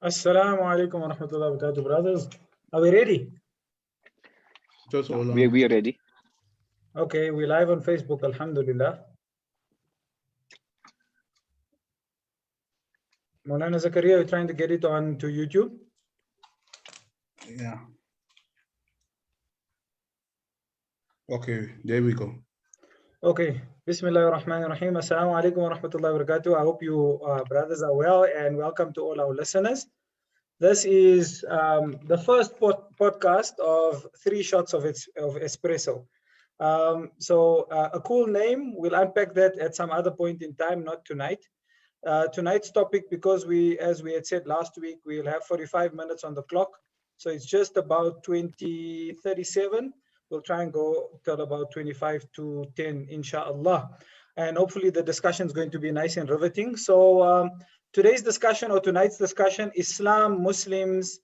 Assalamu alaikum wa rahmatullahi wa barakatuh, brothers. Are we ready? Just hold on. We are ready. Okay, we're live on Facebook, alhamdulillah. Maulana Zakaria, you're trying to get it on to YouTube? Yeah. Okay, there we go. Okay, Bismillah ar-Rahman ar-Rahim. Assalamu alaikum wa rahmatullahi wa barakatuh. I hope you brothers are well, and welcome to all our listeners. This is the first podcast of 3 shots of espresso. So a cool name, we'll unpack that at some other point in time, not tonight. Tonight's topic, because as we had said last week, we'll have 45 minutes on the clock. So it's just about 20:37. We'll try and go till about 25 to 10, inshallah. And hopefully the discussion is going to be nice and riveting. So today's discussion, or tonight's discussion, Islam, Muslims,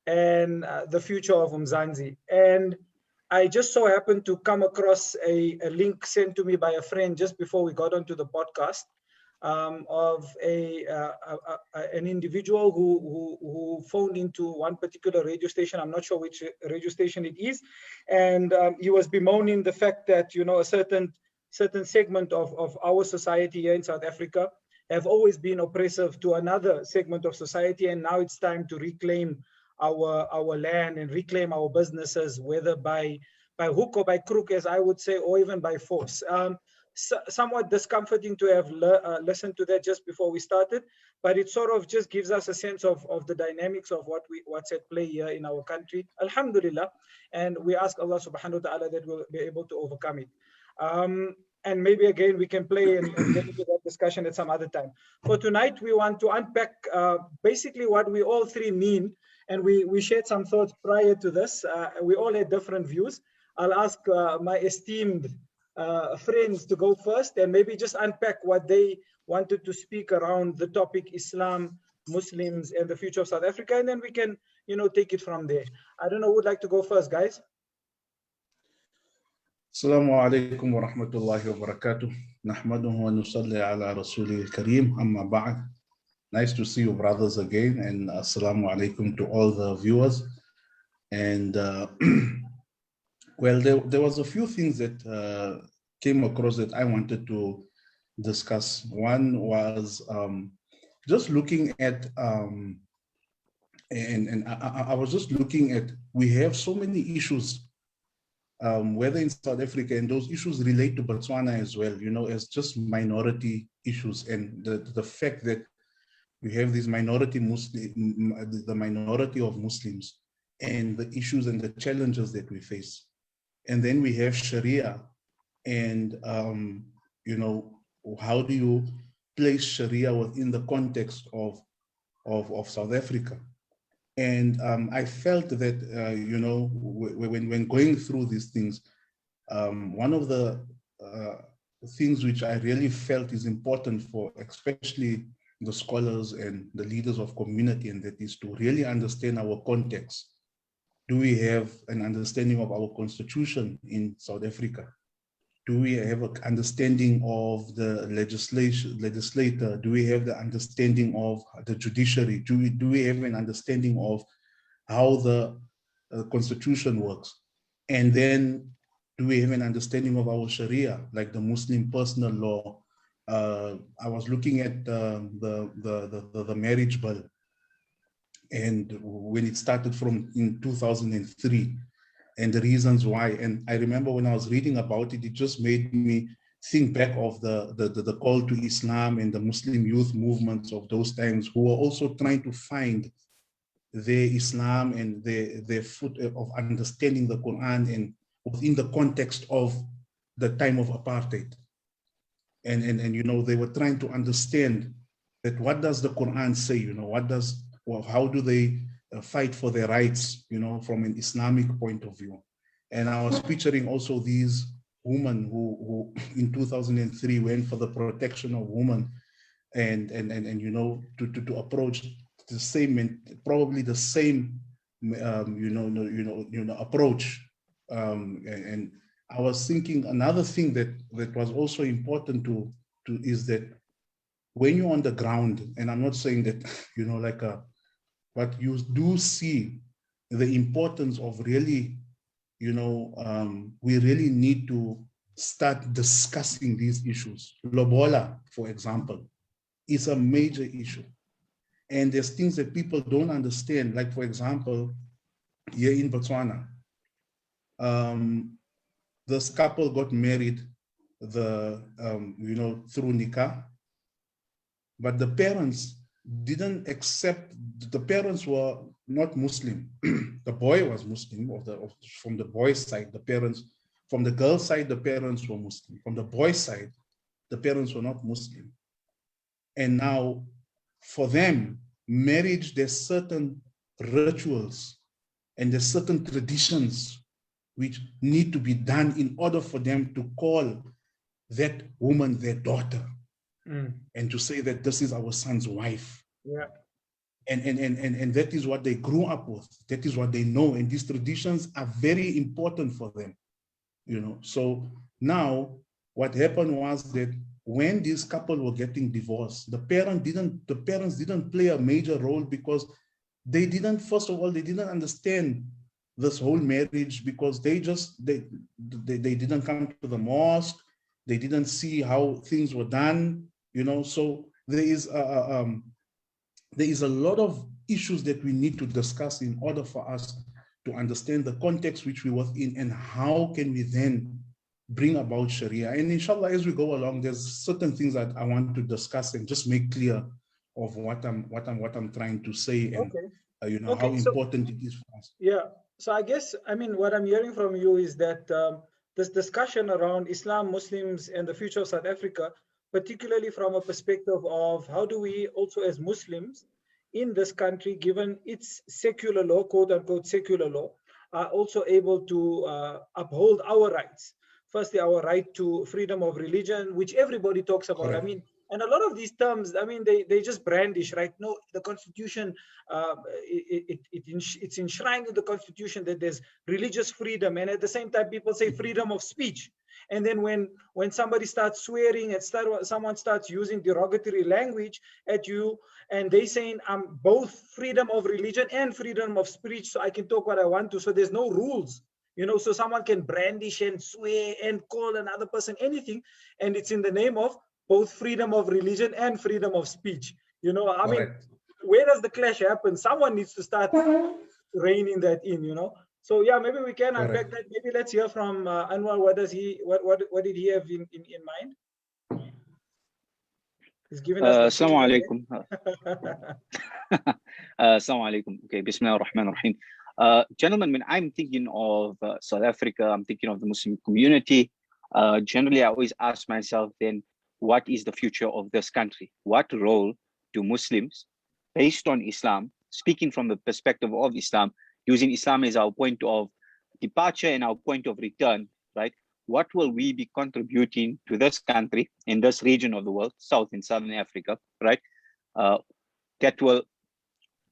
and the future of Mzansi. And I just so happened to come across a link sent to me by a friend just before we got onto the podcast, of an individual who phoned into one particular radio station. I'm not sure which radio station it is, and he was bemoaning the fact that a certain segment of our society here in South Africa have always been oppressive to another segment of society, and now it's time to reclaim our land and reclaim our businesses, whether by hook or by crook, as I would say, or even by force. Somewhat discomforting to have listened to that just before we started, but it sort of just gives us a sense of the dynamics of what's at play here in our country, alhamdulillah. And we ask Allah subhanahu wa ta'ala that we'll be able to overcome it. And maybe again we can play and get into that discussion at some other time. For tonight, we want to unpack basically what we all three mean, and we shared some thoughts prior to this. We all had different views. I'll ask my esteemed friends to go first and maybe just unpack what they wanted to speak around the topic Islam, Muslims, and the future of South Africa, and then we can take it from there. I don't know who would like to go first, guys. Assalamu alaikum wa rahmatullahi wa barakatuh. Nahmaduhu wa nusalli ala rasulil kareem, amma ba'd. Nice to see you brothers again, and assalamu alaikum to all the viewers. And well, there was a few things that came across that I wanted to discuss. One was just looking at, and I was just looking at, we have so many issues, whether in South Africa, and those issues relate to Botswana as well, as just minority issues, and the fact that you have these minority the minority of Muslims, and the issues and the challenges that we face. And then we have Sharia, and how do you place Sharia within the context of South Africa? And I felt that when going through these things, one of the things which I really felt is important for especially the scholars and the leaders of community, and that is to really understand our context. Do we have an understanding of our constitution in South Africa? Do we have an understanding of the legislator? Do we have the understanding of the judiciary? Do we have an understanding of how the constitution works? And then do we have an understanding of our Sharia, like the Muslim personal law? I was looking at the marriage bill, and when it started from in 2003, and the reasons why. And I remember when I was reading about it, it just made me think back of the call to Islam and the Muslim youth movements of those times, who were also trying to find their Islam and their foot of understanding the Quran and within the context of the time of apartheid. And they were trying to understand that what does the Quran say, how do they fight for their rights, from an Islamic point of view. And I was picturing also these women who in 2003 went for the protection of women, and to approach the same, and probably the same approach. And I was thinking another thing that was also important to is that when you're on the ground, and I'm not saying that like but you do see the importance of really, we really need to start discussing these issues. Lobola, for example, is a major issue. And there's things that people don't understand. Like, for example, here in Botswana, this couple got married through Nikah, but the parents didn't accept, the parents were not Muslim. The boy was Muslim, from the boy's side, the parents, from the girl's side, the parents were Muslim. From the boy's side, the parents were not Muslim. And now, for them, marriage, there's certain rituals and there's certain traditions which need to be done in order for them to call that woman their daughter, and to say that this is our son's wife. Yeah. And that is what they grew up with. That is what they know. And these traditions are very important for them. So now what happened was that when this couple were getting divorced, the parents didn't play a major role, because they didn't, first of all, they didn't understand this whole marriage, because they didn't come to the mosque. They didn't see how things were done, so there is a lot of issues that we need to discuss in order for us to understand the context which we were in, and how can we then bring about Sharia. And inshallah, as we go along, there's certain things that I want to discuss and just make clear of what I'm trying to say, and how important it is for us. Yeah. So I guess, what I'm hearing from you is that this discussion around Islam, Muslims, and the future of South Africa, particularly from a perspective of how do we also as Muslims in this country, given its secular law, quote unquote secular law, are also able to uphold our rights. Firstly, our right to freedom of religion, which everybody talks about. Correct. And a lot of these terms, they just brandish, right? No, the Constitution, it's enshrined in the Constitution that there's religious freedom, and at the same time, people say freedom of speech. And then when somebody starts swearing and someone starts using derogatory language at you, and they saying I'm both freedom of religion and freedom of speech, so I can talk what I want to. So there's no rules. So someone can brandish and swear and call another person anything, and it's in the name of both freedom of religion and freedom of speech. Where does the clash happen? Someone needs to start reining that in, So yeah, maybe we can unpack that. Maybe let's hear from Anwar. What did he have in mind? He's giving us. Assalamu alaikum. Assalamu alaikum. Okay, Bismillah ar-Rahman ar-Rahim. Gentlemen, when I'm thinking of South Africa, I'm thinking of the Muslim community. Generally, I always ask myself then, what is the future of this country? What role do Muslims, based on Islam, speaking from the perspective of Islam, using Islam as our point of departure and our point of return, right? What will we be contributing to this country in this region of the world, South and Southern Africa, right? That will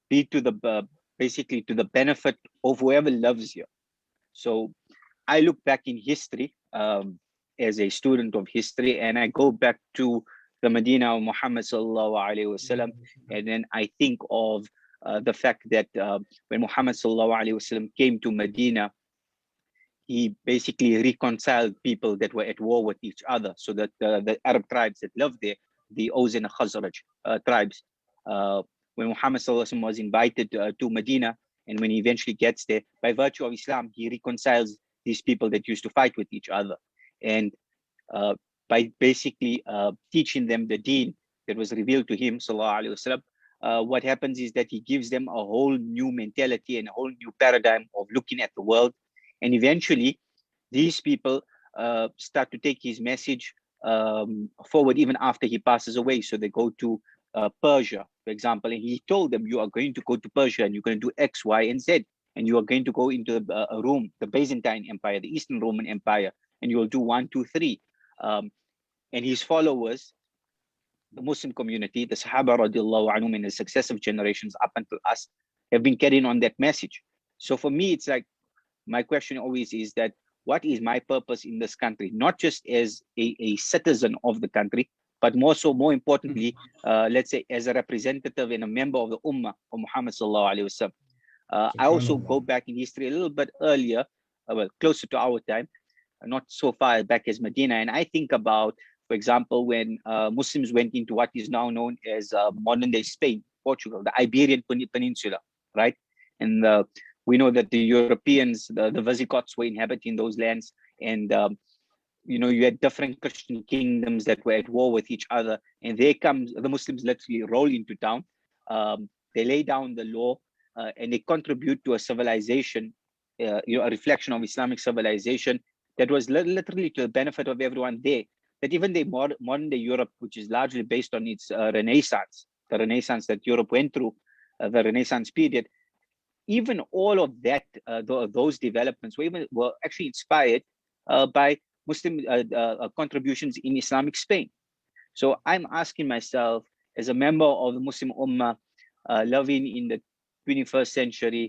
be to the basically to the benefit of whoever lives here. So I look back in history as a student of history, and I go back to the Medina of Muhammad sallallahu alaihi wasallam, and then I think of the fact that when Muhammad sallallahu alaihi wasallam came to Medina, he basically reconciled people that were at war with each other, so that the Arab tribes that lived there, the Aus and Khazraj tribes, when Muhammad sallallahu alaihi wasallam was invited to Medina, and when he eventually gets there, by virtue of Islam, he reconciles these people that used to fight with each other. And by basically teaching them the deen that was revealed to him, sallallahu alaihi wasallam, what happens is that he gives them a whole new mentality and a whole new paradigm of looking at the world. And eventually, these people start to take his message forward even after he passes away. So they go to Persia, for example, and he told them, you are going to go to Persia and you're going to do X, Y, and Z. And you are going to go into Rome, the Byzantine Empire, the Eastern Roman Empire, and you will do 1, 2, 3. And his followers, the Muslim community, the Sahaba radiallahu anhum, and the successive generations up until us, have been carrying on that message. So for me, it's like, my question always is that, what is my purpose in this country? Not just as a citizen of the country, but more importantly, let's say as a representative and a member of the Ummah of Muhammad sallallahu alaihi wasallam. I also go back in history a little bit earlier, well, closer to our time, not so far back as Medina. And I think about, for example, when Muslims went into what is now known as modern day Spain, Portugal, the Iberian Peninsula, right? And we know that the Europeans, the Visigoths were inhabiting those lands. And, you had different Christian kingdoms that were at war with each other. And there comes, the Muslims literally roll into town. They lay down the law and they contribute to a civilization, a reflection of Islamic civilization that was literally to the benefit of everyone there. That even the modern day Europe, which is largely based on its Renaissance, the Renaissance that Europe went through, the Renaissance period, even all of that, those developments were actually inspired by Muslim contributions in Islamic Spain. So I'm asking myself, as a member of the Muslim Ummah, living in the 21st century,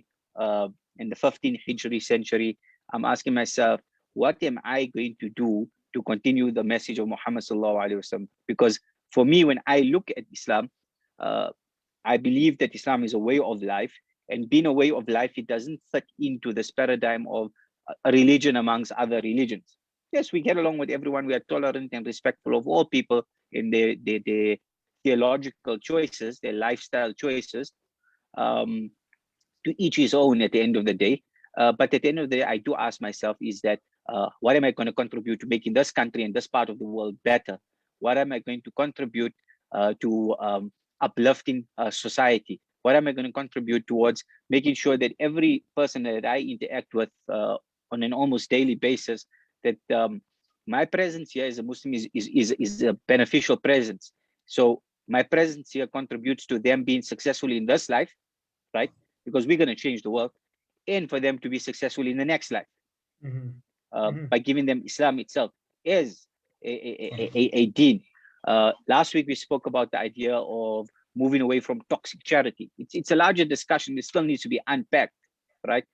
in the 15th Hijri century, I'm asking myself, what am I going to do to continue the message of Muhammad sallallahu alaihi wasallam? Because for me, when I look at Islam, I believe that Islam is a way of life, and being a way of life, it doesn't fit into this paradigm of a religion amongst other religions. Yes, we get along with everyone. We are tolerant and respectful of all people in their theological choices, their lifestyle choices. To each his own at the end of the day. But at the end of the day, I do ask myself is that, what am I going to contribute to making this country and this part of the world better? What am I going to contribute to uplifting society? What am I going to contribute towards making sure that every person that I interact with on an almost daily basis, that my presence here as a Muslim is a beneficial presence. So my presence here contributes to them being successful in this life, right? Because we're going to change the world, and for them to be successful in the next life, by giving them Islam itself as a deen. Last week we spoke about the idea of moving away from toxic charity. It's a larger discussion. It still needs to be unpacked, right?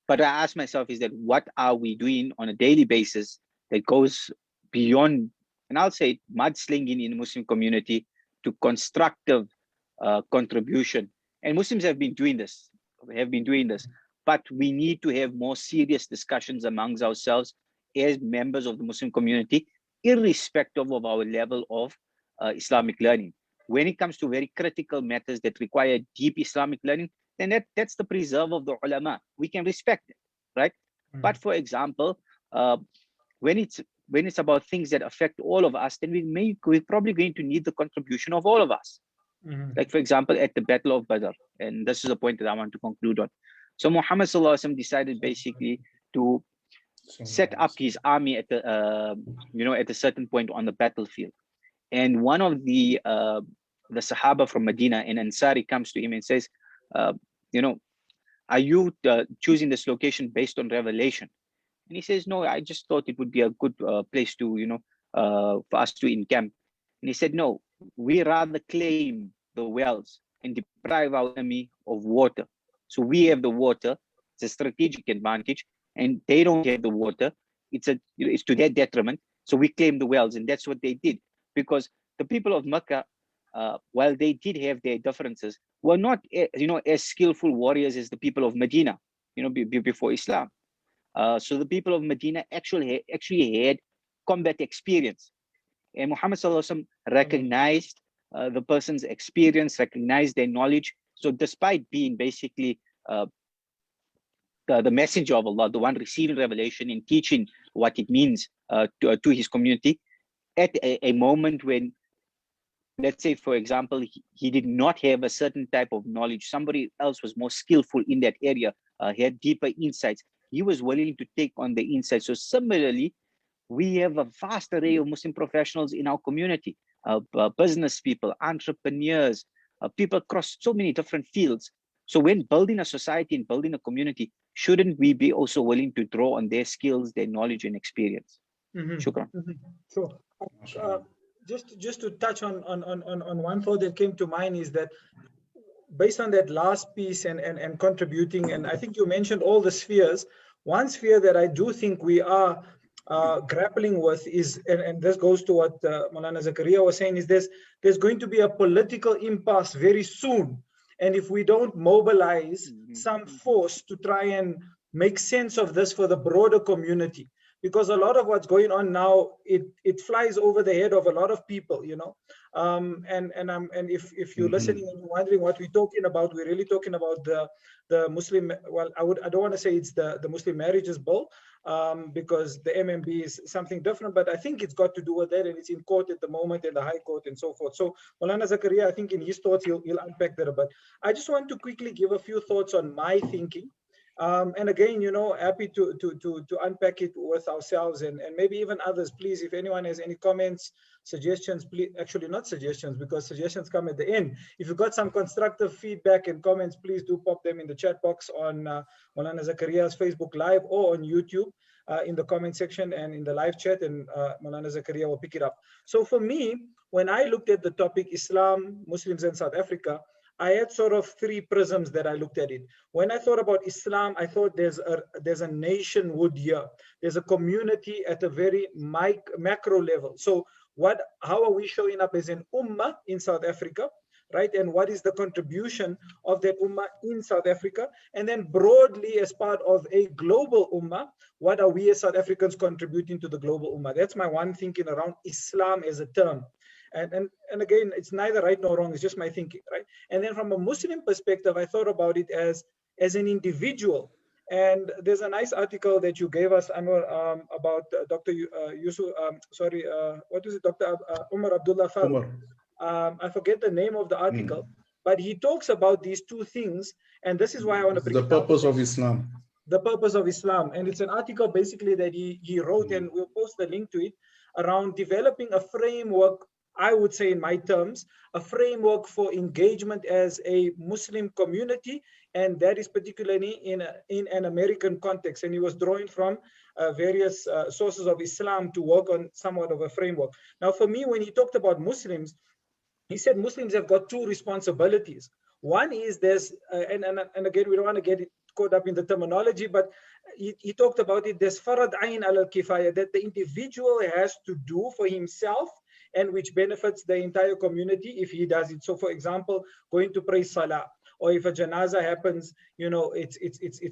But I ask myself is that what are we doing on a daily basis that goes beyond, and I'll say mudslinging in the Muslim community, to constructive contribution. And Muslims have been doing this, but we need to have more serious discussions amongst ourselves as members of the Muslim community, irrespective of our level of Islamic learning. When it comes to very critical matters that require deep Islamic learning, then that's the preserve of the ulama. We can respect it, right? But for example, when it's about things that affect all of us, then we're probably going to need the contribution of all of us. Like, for example, at the Battle of Badr, and this is a point that I want to conclude on. So Muhammad sallallahu alaihi wasallam decided basically to set up his army at a certain point on the battlefield. And one of the Sahaba from Medina, an Ansari, comes to him and says, are you choosing this location based on revelation? And he says, no, I just thought it would be a good place to, for us to encamp. And he said, no, we rather claim the wells and deprive our enemy of water. So we have the water, it's a strategic advantage, and they don't have the water. It's to their detriment. So we claim the wells, and that's what they did. Because the people of Mecca, while they did have their differences, were not, as skillful warriors as the people of Medina, before Islam. So the people of Medina actually had combat experience. And Muhammad sallallahu alaihi wasallam recognized the person's experience, recognized their knowledge. So despite being basically the messenger of Allah, the one receiving revelation and teaching what it means to his community, at a moment when, let's say, for example, he did not have a certain type of knowledge, somebody else was more skillful in that area, had deeper insights, he was willing to take on the insights. So similarly, we have a vast array of Muslim professionals in our community, business people, entrepreneurs, people across so many different fields. So when building a society and building a community, shouldn't we be also willing to draw on their skills, their knowledge and experience? Shukran. Sure. Just to touch on one thought that came to mind is that, based on that last piece and contributing, and I think you mentioned all the spheres, one sphere that I do think we are grappling with is, and this goes to what Maulana Zakaria was saying, is there's going to be a political impasse very soon. And if we don't mobilize some force to try and make sense of this for the broader community, because a lot of what's going on now, it flies over the head of a lot of people, you know. And if you're listening and you're wondering what we're talking about, we're really talking about the Muslim, well, I don't want to say it's the Muslim Marriages Bill, because the MMB is something different, but I think it's got to do with that, and it's in court at the moment, in the High Court and so forth. So Maulana Zakaria, I think in his thoughts, he'll unpack that a bit. I just want to quickly give a few thoughts on my thinking. And again, you know, happy to unpack it with ourselves and maybe even others. Please, if anyone has any comments, suggestions, please, actually not suggestions, because suggestions come at the end. If you've got some constructive feedback and comments, please do pop them in the chat box on Maulana Zakaria's Facebook Live or on YouTube in the comment section and in the live chat, and Maulana Zakaria will pick it up. So for me, when I looked at the topic Islam, Muslims in South Africa, I had sort of three prisms that I looked at it. When I thought about Islam, I thought there's a nationhood here. There's a community at a very macro level. So how are we showing up as an ummah in South Africa, right? And what is the contribution of that ummah in South Africa? And then broadly, as part of a global ummah, what are we as South Africans contributing to the global ummah? That's my one thinking around Islam as a term. And again, it's neither right nor wrong, it's just my thinking, right? And then from a Muslim perspective, I thought about it as an individual. And there's a nice article that you gave us, Anwar, about Dr. Yusuf, what is it, Dr. Umar Abdullah Farooq. I forget the name of the article, but he talks about these two things, and this is why I want to bring the purpose of Islam. The purpose of Islam. And it's an article basically that he wrote, and we'll post the link to it, around developing a framework, I would say in my terms, a framework for engagement as a Muslim community, and that is particularly in an American context. And he was drawing from various sources of Islam to work on somewhat of a framework. Now, for me, when he talked about Muslims, he said Muslims have got two responsibilities. One is there's, and again, we don't want to get caught up in the terminology, but he talked about it, there's farad ayn al-kifaya, that the individual has to do for himself, and which benefits the entire community if he does it. So for example, going to pray salah, or if a janazah happens, you know, it's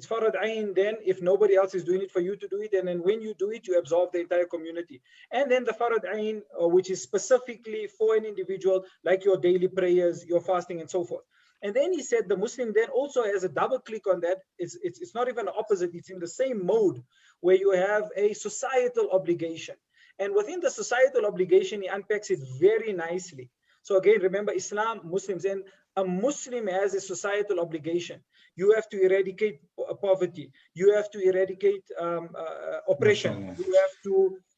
farad ayn, then if nobody else is doing it, for you to do it, and then when you do it, you absolve the entire community. And then the farad ayn, which is specifically for an individual, like your daily prayers, your fasting, and so forth. And then he said the Muslim then also has a double click on that. It's not even the opposite, it's in the same mode, where you have a societal obligation. And within the societal obligation, he unpacks it very nicely. So again, remember, Islam, Muslims, and a Muslim has a societal obligation. You have to eradicate poverty. You have to eradicate oppression.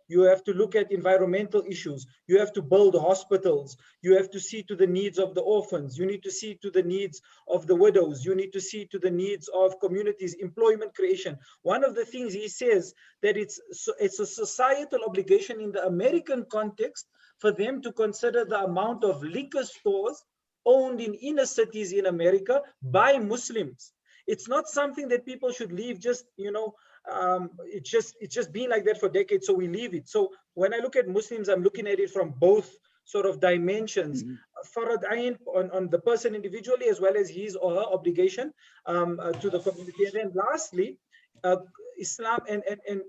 You have to look at environmental issues. You have to build hospitals. You have to see to the needs of the orphans. You need to see to the needs of the widows. You need to see to the needs of communities, employment creation. One of the things he says that it's a societal obligation in the American context for them to consider the amount of liquor stores owned in inner cities in America by Muslims. It's not something that people should leave just, you know, it's just been like that for decades, so we leave it. So when I look at Muslims, I'm looking at it from both sort of dimensions. Farad ayn on the person individually, as well as his or her obligation to the community. And then lastly, Islam and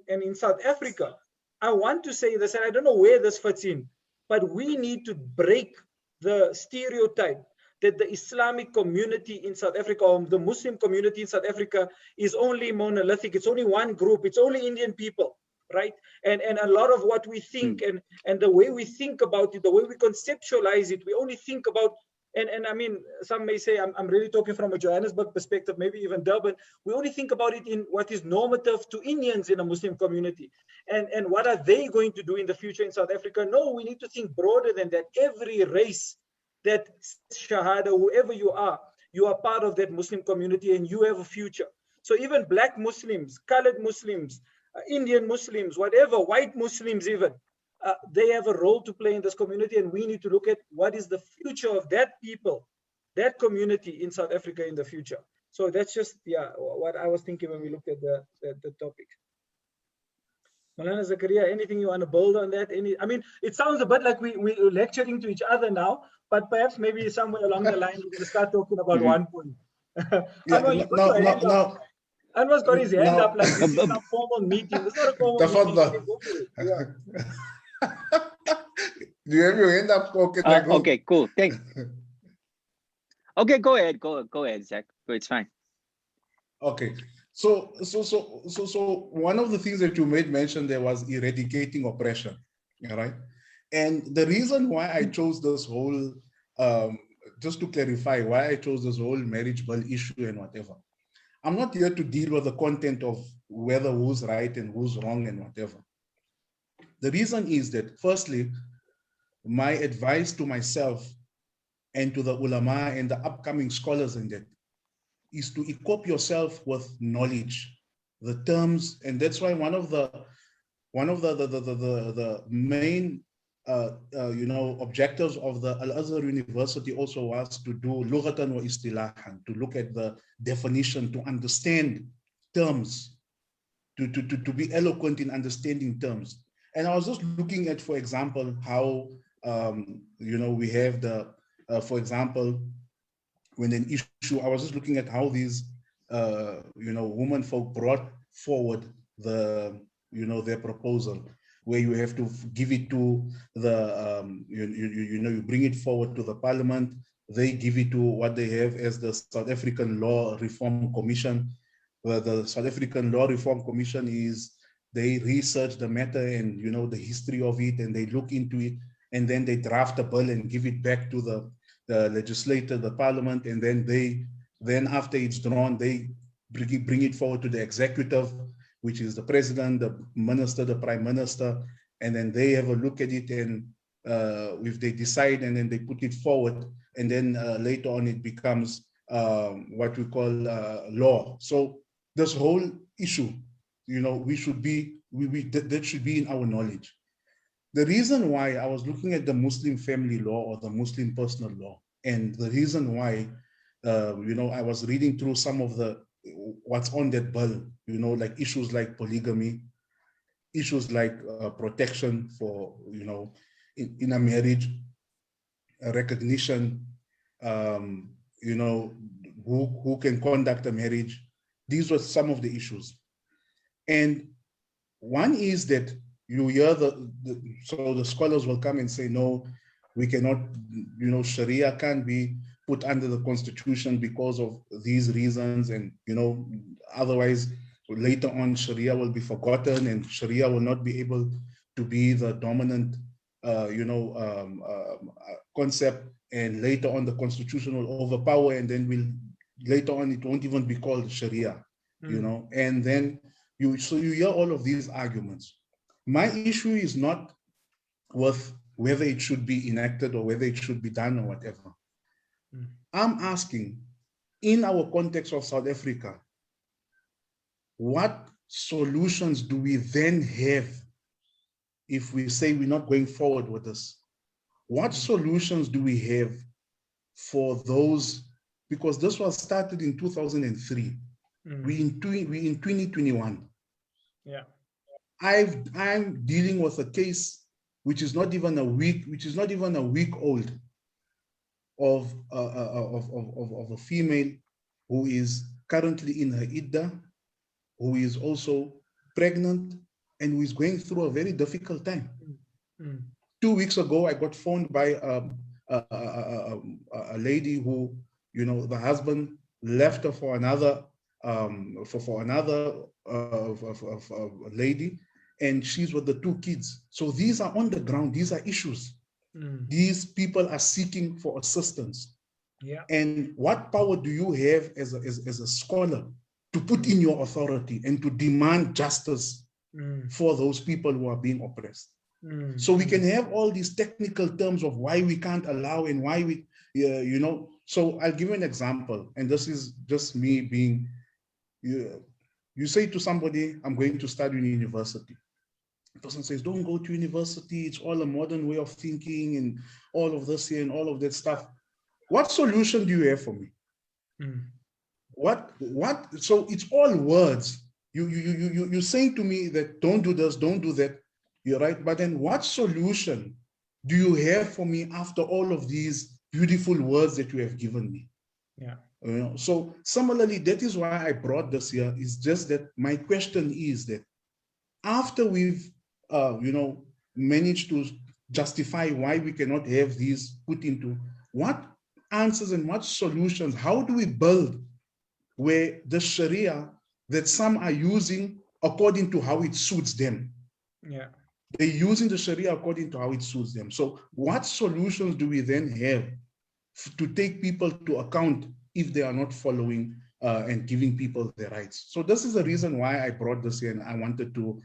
in South Africa, I want to say this, and I don't know where this fits in, but we need to break the stereotype that the Islamic community in South Africa, or the Muslim community in South Africa, is only monolithic. It's only one group. It's only Indian people, right? And a lot of what we think and the way we think about it, the way we conceptualize it, we only think about, and I mean, some may say, I'm really talking from a Johannesburg perspective, maybe even Durban, we only think about it in what is normative to Indians in a Muslim community. And what are they going to do in the future in South Africa? No, we need to think broader than that. Every race that Shahada, whoever you are part of that Muslim community, and you have a future. So even Black Muslims, colored Muslims, Indian Muslims, whatever, white Muslims even, they have a role to play in this community, and we need to look at what is the future of that people, that community in South Africa in the future. So that's just, yeah, what I was thinking when we looked at the topic. Malana Zakaria, anything you want to build on that? I mean, it sounds a bit like we're lecturing to each other now, but perhaps maybe somewhere along the line we're going to start talking about one point. Yeah, Anwar, you've got your hand up. Anwar's got his hand up like this is some formal meeting. It's not a formal meeting. Go for it. Yeah. Do you have your hand up? Okay, okay, cool. Thanks. Okay, go ahead. Go ahead, Zach. It's fine. Okay. So one of the things that you made mention there was eradicating oppression, all right? And the reason why I chose this whole, just to clarify, why I chose this whole marriage bill issue and whatever. I'm not here to deal with the content of whether who's right and who's wrong and whatever. The reason is that, firstly, my advice to myself and to the ulama and the upcoming scholars in that is to equip yourself with knowledge, the terms, and that's why one of the main objectives of the Al-Azhar University also was to do lughatan wa istilahan, to look at the definition, to understand terms, to be eloquent in understanding terms. And I was just looking at, for example, how we have the, for example, when an issue, I was just looking at how these, women folk brought forward the, their proposal, where you have to give it to the, you bring it forward to the parliament, they give it to what they have as the South African Law Reform Commission. Where the South African Law Reform Commission is, they research the matter and, the history of it, and they look into it, and then they draft a bill and give it back to the legislator, the parliament, and then after it's drawn, they bring it forward to the executive, which is the president, the minister, the prime minister, and then they have a look at it, and if they decide, and then they put it forward, and then later on it becomes what we call law. So this whole issue, that should be in our knowledge. The reason why I was looking at the Muslim family law or the Muslim personal law, and the reason why, I was reading through some of what's on that bill, like issues like polygamy, issues like protection for, in a marriage, a recognition, who can conduct a marriage. These were some of the issues. And one is that you hear so the scholars will come and say, no, we cannot, Sharia can't be put under the constitution because of these reasons. And, otherwise later on Sharia will be forgotten and Sharia will not be able to be the dominant, concept. And later on the constitution will overpower, and then later on it won't even be called Sharia, and then you hear all of these arguments. My issue is not with whether it should be enacted or whether it should be done or whatever. I'm asking, in our context of South Africa, what solutions do we then have if we say we're not going forward with this? What solutions do we have for those? Because this was started in 2003. We in 2021. Yeah. I'm dealing with a case which is not even a week old, of a female who is currently in her idda, who is also pregnant, and who is going through a very difficult time. 2 weeks ago, I got phoned by a lady who, the husband left her for another lady, and she's with the 2 kids. So these are on the ground. These are issues. These people are seeking for assistance. Yeah. And what power do you have as a scholar to put in your authority and to demand justice for those people who are being oppressed? So we can have all these technical terms of why we can't allow and why we, So I'll give you an example, and this is just me being, you say to somebody, I'm going to study in university. The person says, don't go to university. It's all a modern way of thinking and all of this here and all of that stuff. What solution do you have for me? What? So it's all words. you're saying to me that don't do this, don't do that. You're right. But then what solution do you have for me after all of these beautiful words that you have given me? Yeah. You know, so similarly, that is why I brought this here. Is just that my question is that after we've, managed to justify why we cannot have these put into, what answers and what solutions, how do we build where the Sharia that some are using according to how it suits them? Yeah. They're using the Sharia according to how it suits them. So what solutions do we then have to take people to account if they are not following and giving people their rights? So this is the reason why I brought this here, and I wanted to,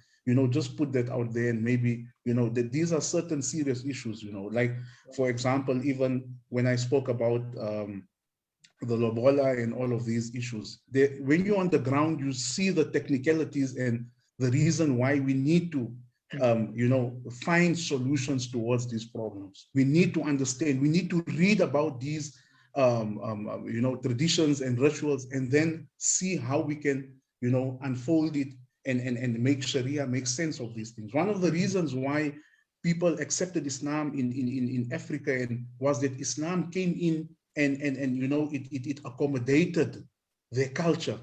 just put that out there, and maybe, that these are certain serious issues, like, for example, even when I spoke about the lobola and all of these issues, when you're on the ground, you see the technicalities and the reason why we need to find solutions towards these problems. We need to understand, we need to read about these traditions and rituals, and then see how we can unfold it and make Sharia make sense of these things. One of the reasons why people accepted Islam in Africa and was that Islam came in and it accommodated their culture,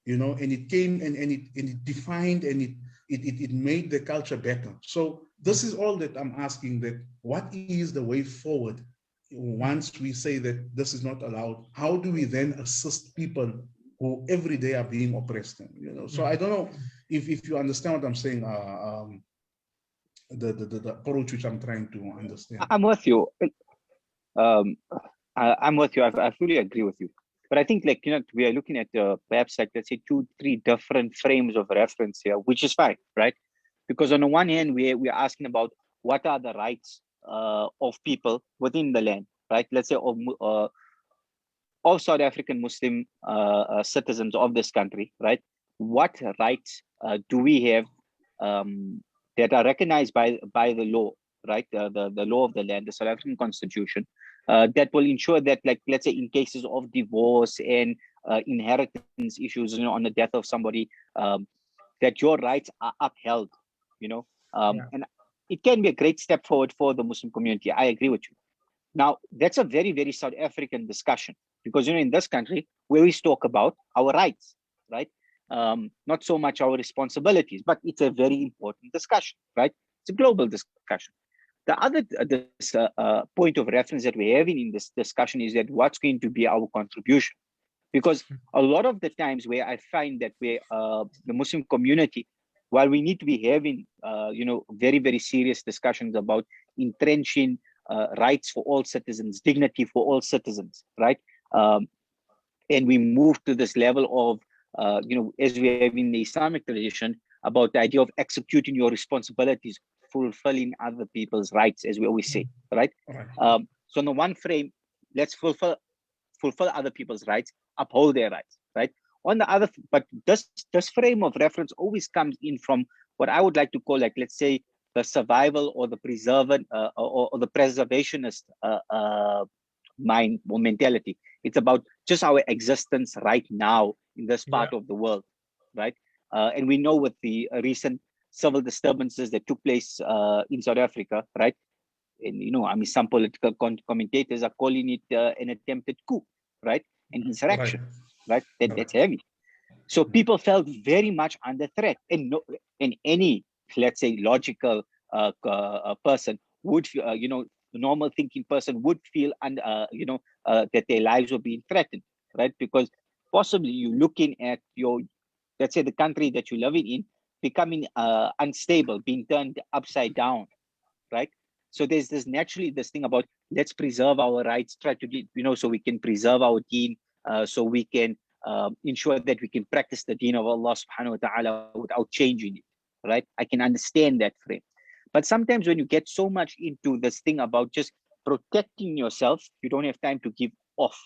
and it came and it defined and it made the culture better. So this is all that I'm asking, that what is the way forward once we say that this is not allowed? How do we then assist people who every day are being oppressed? So I don't know if you understand what I'm saying, the approach which I'm trying to understand. I'm with you. I'm with you. I fully agree with you. But I think, like, we are looking at perhaps, like, let's say 2-3 different frames of reference here, which is fine, right? Because on the one hand, we're asking about what are the rights of people within the land, right? Let's say of South African Muslim citizens of this country, right? What rights do we have that are recognized by the law, right? The law of the land, the South African Constitution, that will ensure that, like, let's say in cases of divorce and inheritance issues, on the death of somebody, that your rights are upheld, and it can be a great step forward for the Muslim community. I agree with you. Now, that's a very, very South African discussion, because, in this country, we always talk about our rights, right? Not so much our responsibilities, but it's a very important discussion, right? It's a global discussion. The other point of reference that we're having in this discussion is that what's going to be our contribution? Because a lot of the times where I find that the Muslim community, while we need to be having, very, very serious discussions about entrenching rights for all citizens, dignity for all citizens, right? And we move to this level of, as we have in the Islamic tradition, about the idea of executing your responsibilities, fulfilling other people's rights, as we always say, right? So in the one frame, let's fulfill other people's rights, uphold their rights, right? On the other, but this frame of reference always comes in from what I would like to call, like, let's say, the survival or the or the preservationist mind or mentality. It's about just our existence right now in this part of the world, right? And we know with the recent civil disturbances that took place in South Africa, right? And some political commentators are calling it an attempted coup, right? An insurrection, right? That's heavy. So people felt very much under threat, and any, let's say, logical person would, normal thinking person would feel that their lives were being threatened, right? Because possibly you're looking at let's say, the country that you're living in becoming unstable, being turned upside down, right? So there's naturally this thing about, let's preserve our rights, try to, so we can preserve our deen, so we can ensure that we can practice the deen of Allah subhanahu wa ta'ala without changing it, right? I can understand that frame. But sometimes when you get so much into this thing about just protecting yourself, you don't have time to give off.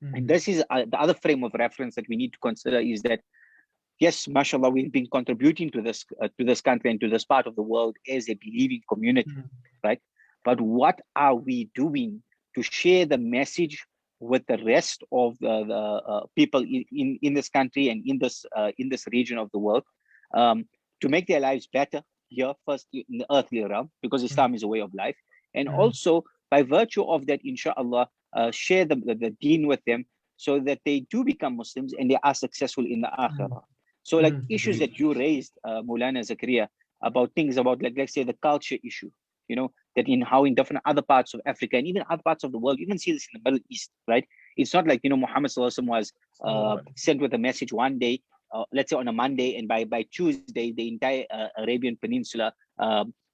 And this is the other frame of reference that we need to consider, is that, yes, mashallah, we've been contributing to this country and to this part of the world as a believing community, right? But what are we doing to share the message with the rest of the people in this country and in this region of the world, to make their lives better here, first in the earthly realm, because Islam is a way of life, and also by virtue of that, inshallah, share the deen with them, so that they do become Muslims and they are successful in the akhirah. So like issues that you raised, Maulana Zakaria, about things about, like, let's say the culture issue, that in how in different other parts of Africa and even other parts of the world, you even see this in the Middle East, right? It's not like, Muhammad Sallallahu Alaihi Wasallam was sent with a message one day, let's say on a Monday, and by Tuesday, the entire Arabian Peninsula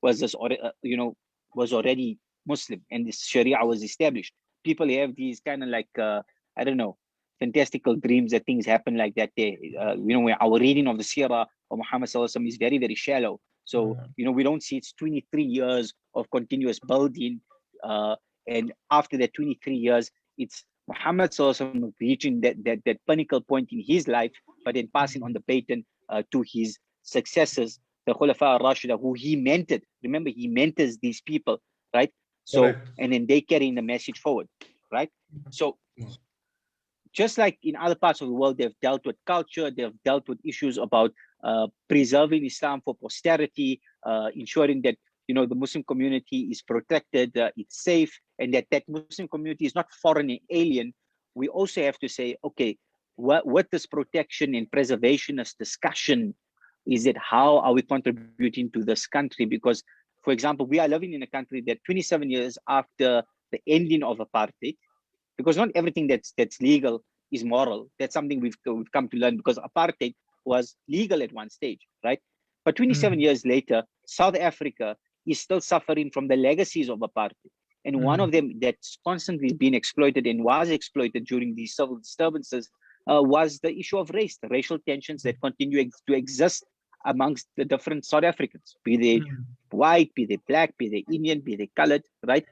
was already Muslim, and this Sharia was established. People have these kind of like, I don't know, fantastical dreams that things happen like that day. When our reading of the Sirah of Muhammad Sallallahu Alaihi Wasallam is very, very shallow. So, we don't see it's 23 years of continuous building. And after that 23 years, it's Muhammad Sallallahu Alaihi Wasallam reaching that pinnacle point in his life, but then passing on the baton to his successors, the Khulafa al-Rashida, who he mentored. Remember, he mentors these people, right? So, Correct. and then they carrying the message forward, right? So, just like in other parts of the world, they've dealt with culture, they've dealt with issues about preserving Islam for posterity, ensuring that the Muslim community is protected, it's safe, and that Muslim community is not foreign and alien. We also have to say, okay, what this protection and preservationist discussion is, it how are we contributing to this country? Because, for example, we are living in a country that 27 years after the ending of apartheid, because not everything that's legal is moral. That's something we've come to learn, because apartheid was legal at one stage, right? But 27 years later, South Africa is still suffering from the legacies of apartheid. And one of them that's constantly been exploited and was exploited during these civil disturbances was the issue of race, the racial tensions that continue to exist amongst the different South Africans, be they white, be they black, be they Indian, be they colored, right?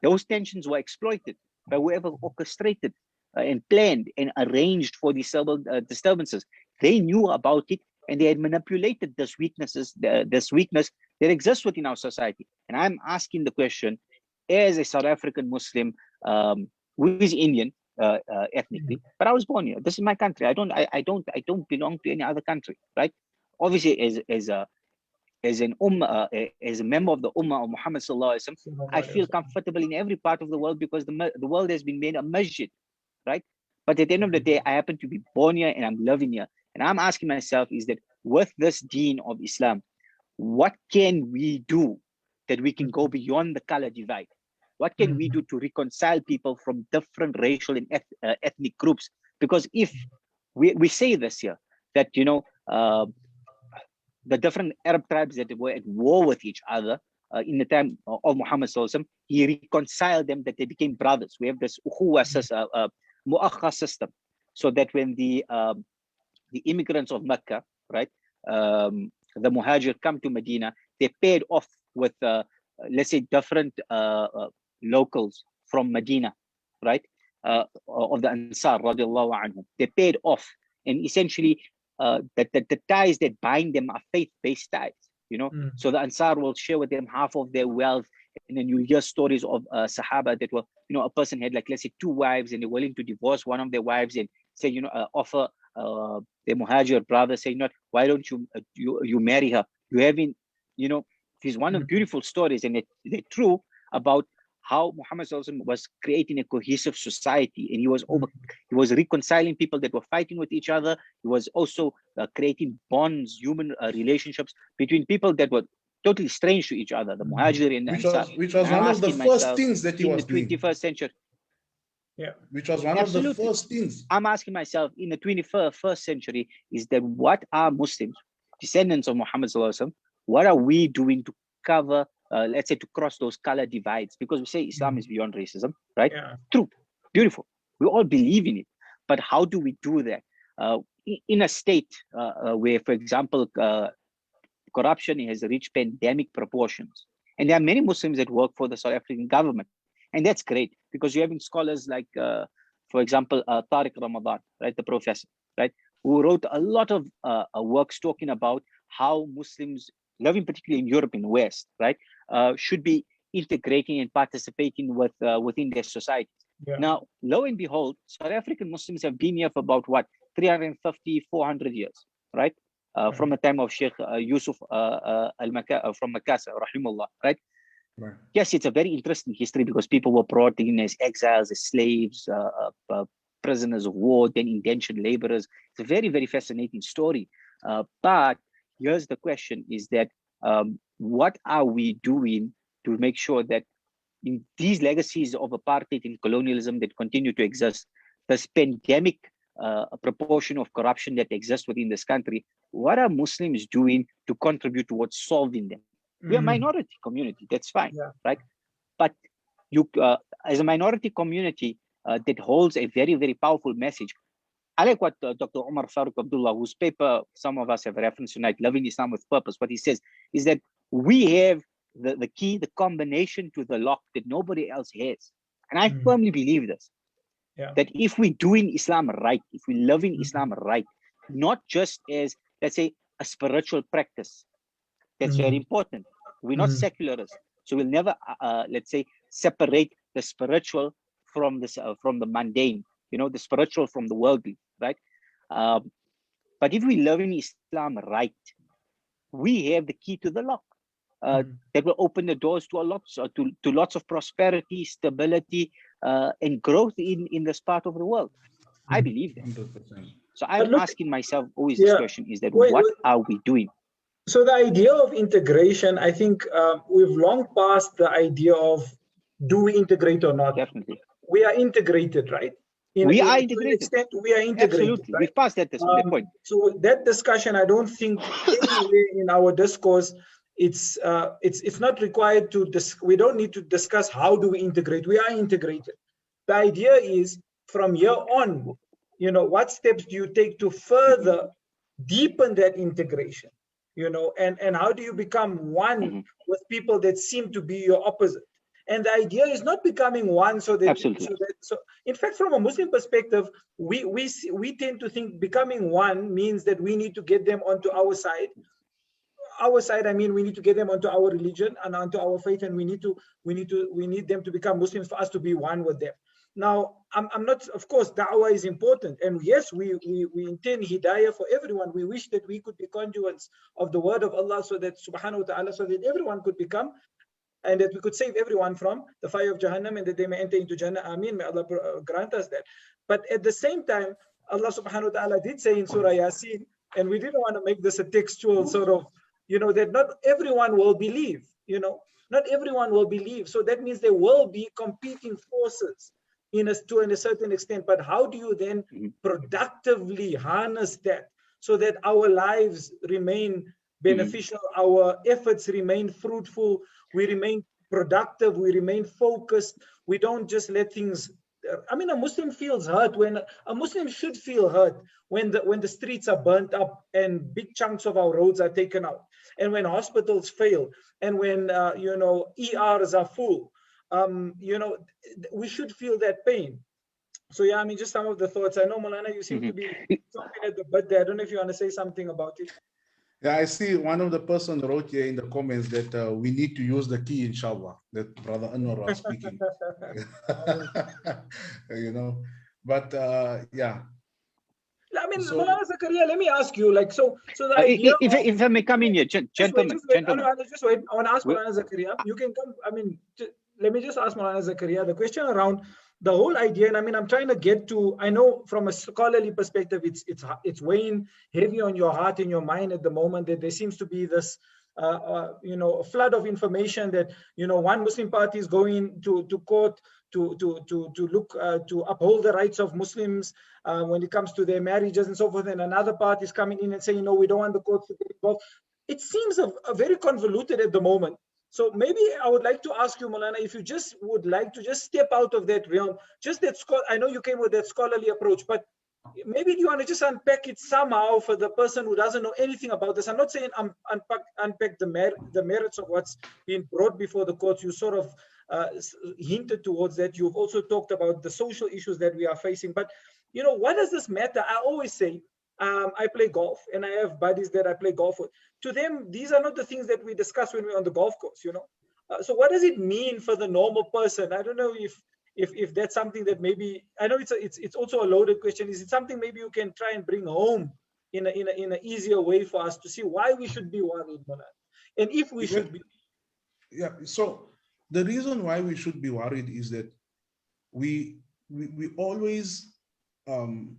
Those tensions were exploited by whoever orchestrated and planned and arranged for these civil disturbances. They knew about it, and they had manipulated this weakness that exists within our society. And I'm asking the question, as a South African Muslim who is Indian ethnically, but I was born here. This is my country. I don't belong to any other country, right? Obviously, as a member of the Ummah of Muhammad Sallallahu Alaihi Wasallam, I feel comfortable in every part of the world, because the world has been made a masjid, right? But at the end of the day, I happen to be born here and I'm living here. And I'm asking myself, is that with this deen of Islam, what can we do that we can go beyond the color divide? What can we do to reconcile people from different racial and ethnic groups? Because if we say this here, that, the different Arab tribes that were at war with each other in the time of Muhammad Sallallahu Alaihi Wasallam, he reconciled them, that they became brothers. We have this mu'akhah system, so that when the immigrants of Mecca, right, the Muhajir come to Medina, they're paired off with, let's say, different locals from Medina, right, of the Ansar, radiallahu anhum. They're paired off, and essentially, the ties that bind them are faith-based ties, So the Ansar will share with them half of their wealth, and then you hear stories of Sahaba that were, a person had, like, let's say, 2 wives, and they're willing to divorce one of their wives and say, offer their Muhajir brother, say, why don't you marry her? You having, there's one of beautiful stories, and they're true, about how Muhammad was creating a cohesive society, and he was reconciling people that were fighting with each other. He was also creating bonds, human relationships between people that were totally strange to each other, the Muhajir and the Ansar. Which was one of the first things that he was doing in the 21st century. Yeah, which was one of the first things. I'm asking myself, in the 21st century, is that what are Muslims, descendants of Muhammad Sallallahu Alaihi Wasallam, what are we doing to cover, let's say, to cross those color divides? Because we say Islam is beyond racism, right? Yeah. True, beautiful. We all believe in it, but how do we do that? In a state where, for example, corruption has reached pandemic proportions, and there are many Muslims that work for the South African government, and that's great, because you're having scholars like, for example, Tariq Ramadan, right, the professor, right, who wrote a lot of works talking about how Muslims living particularly in Europe and West, right, should be integrating and participating within their society. Yeah. Now, lo and behold, South African Muslims have been here for about what, 350, 400 years, right? From the time of Sheikh Yusuf from Makassar, rahimullah, right? Right. Yes, it's a very interesting history because people were brought in as exiles, as slaves, prisoners of war, then indentured laborers. It's a very, very fascinating story. But here's the question is that what are we doing to make sure that in these legacies of apartheid and colonialism that continue to exist, this pandemic proportion of corruption that exists within this country, what are Muslims doing to contribute towards solving them? We're a minority community, that's fine, right? But you, as a minority community that holds a very, very powerful message, I like what Dr. Omar Farouk Abdullah, whose paper some of us have referenced tonight, Loving Islam with Purpose, what he says is that we have the key, the combination to the lock that nobody else has. And I firmly believe this, that if we're doing Islam right, if we're loving Islam right, not just as, let's say, a spiritual practice, that's very important. We're not secularists. So we'll never, let's say, separate the spiritual from the mundane, you know, the spiritual from the worldly, right? But if we love in Islam right, we have the key to the lock that will open the doors to lots of prosperity, stability, and growth in this part of the world. I believe that. 100%. So I'm asking myself always this question: is that what are we doing? So the idea of integration, I think we've long passed the idea of do we integrate or not. Definitely. We are integrated, right? We are integrated. To an extent, we are integrated. Absolutely. Right? We've passed that point. So that discussion, I don't think anywhere in our discourse, it's not required to we don't need to discuss how do we integrate. We are integrated. The idea is from here on, you know, what steps do you take to further deepen that integration? You know, and how do you become one with people that seem to be your opposite? And the idea is not becoming one so that, so in fact, from a Muslim perspective, we tend to think becoming one means that we need to get them onto our side. Our side, I mean, we need to get them onto our religion and onto our faith, and we need them to become Muslims for us to be one with them. Now, I'm not, of course, da'wah is important. And yes, we intend hidayah for everyone. We wish that we could be conduits of the word of Allah so that subhanahu wa ta'ala, so that everyone could become, and that we could save everyone from the fire of Jahannam and that they may enter into Jannah. Ameen. May Allah grant us that. But at the same time, Allah subhanahu wa ta'ala did say in Surah Yasin, and we didn't want to make this a textual sort of, you know, that not everyone will believe, you know, not everyone will believe. So that means there will be competing forces to a certain extent, but how do you then productively harness that so that our lives remain beneficial, our efforts remain fruitful, we remain productive, we remain focused, we don't just let things. I mean, a Muslim feels hurt when a Muslim should feel hurt when the streets are burnt up and big chunks of our roads are taken out, and when hospitals fail, and when you know, ERs are full. You know, we should feel that pain. So yeah, I mean, just some of the thoughts. I know, Maulana, you seem to be something at the butt there. I don't know if you want to say something about it. Yeah, I see one of the person wrote here in the comments that we need to use the key, inshallah, that Brother Anwar was speaking. You know, but yeah. I mean, so, Maulana Zakaria, let me ask you, like, so the idea if I may come in here, gentlemen. Just wait. I want to ask Maulana Zakaria. You can come. I mean, let me just ask Maulana Zakaria the question around the whole idea. And I mean, I'm trying to get to. I know from a scholarly perspective, it's weighing heavy on your heart and your mind at the moment that there seems to be this, you know, a flood of information that, you know, one Muslim party is going to court to look to uphold the rights of Muslims when it comes to their marriages and so forth, and another party is coming in and saying, no, we don't want the courts to get involved. It seems a very convoluted at the moment. So maybe I would like to ask you, Maulana, if you just would like to just step out of that realm, just that I know you came with that scholarly approach, but maybe you want to just unpack it somehow for the person who doesn't know anything about this. I'm not saying unpack the merits of what's being brought before the courts. You sort of hinted towards that. You've also talked about the social issues that we are facing. But, you know, what does this matter? I always say, I play golf and I have buddies that I play golf with. To them, these are not the things that we discuss when we're on the golf course, you know. So what does it mean for the normal person? I don't know if that's something that maybe, I know it's also a loaded question. Is it something maybe you can try and bring home in an easier way for us to see why we should be worried, Monan, and if we should be? Yeah. So the reason why we should be worried is that we always